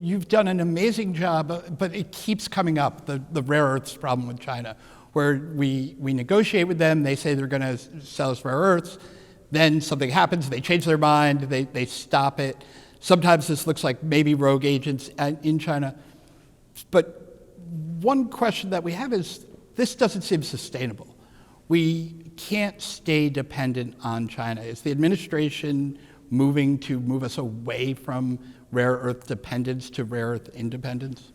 You've done an amazing job, but it keeps coming up, the rare earths problem with China, where we negotiate with them, they say they're going to sell us rare earths, then something happens, they change their mind, they stop it. Sometimes this looks like maybe rogue agents in China. But one question that we have is, this doesn't seem sustainable. We can't stay dependent on China. Is the administration moving to move us away from rare earth dependence to rare earth independence?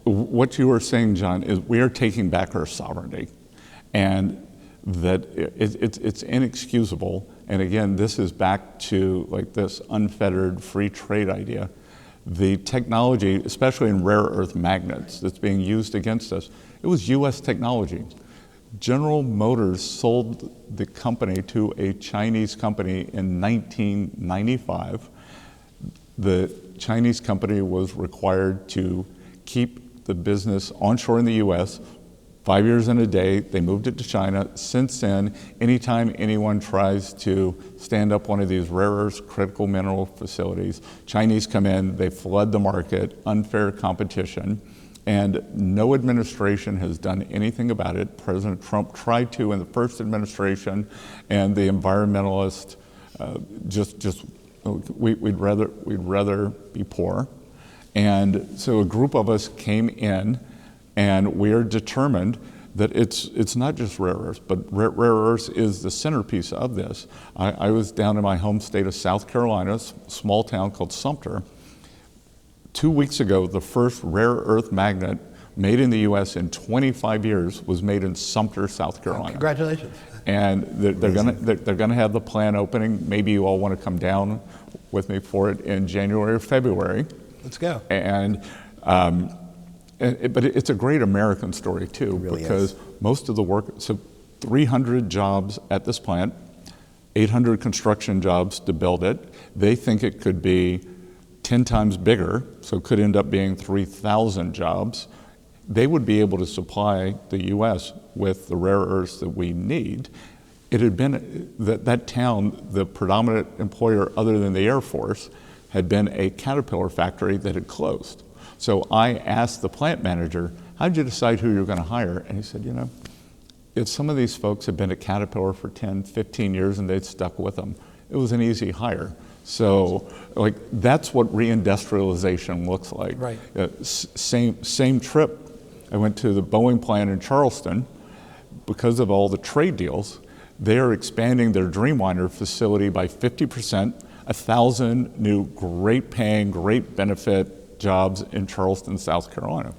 What you are saying, John, is we are taking back our sovereignty, and that it's inexcusable. And again, this is back to like this unfettered free trade idea. The technology, especially in rare earth magnets, that's being used against us, it was U.S. technology. General Motors sold the company to a Chinese company in 1995. The Chinese company was required to keep the business onshore in the U.S. 5 years and a day. They moved it to China. Since then, anytime anyone tries to stand up one of these rare earths critical mineral facilities, Chinese come in, they flood the market, unfair competition, and no administration has done anything about it. President Trump tried to in the first administration, and the environmentalists we'd rather be poor. And so a group of us came in, and we are determined that it's not just rare earths, but rare earths is the centerpiece of this. I was down in my home state of South Carolina, a small town called Sumter. 2 weeks ago, the first rare earth magnet made in the U.S. in 25 years was made in Sumter, South Carolina. Oh, congratulations. And they're gonna have the plant opening. Maybe you all want to come down with me for it in January or February. Let's go. And but it's a great American story too, really because most of the work, so 300 jobs at this plant, 800 construction jobs to build it. They think it could be 10 times bigger, so it could end up being 3,000 jobs. They would be able to supply the U.S. with the rare earths that we need. It had been that town, the predominant employer other than the Air Force, had been a Caterpillar factory that had closed. So I asked the plant manager, how did you decide who you were going to hire? And he said, you know, if some of these folks had been at Caterpillar for 10, 15 years and they'd stuck with them, it was an easy hire. So, like, that's what reindustrialization looks like. Right. Same trip, I went to the Boeing plant in Charleston. Because of all the trade deals, they are expanding their Dreamliner facility by 50%, 1,000 new great paying, great benefit jobs in Charleston, South Carolina.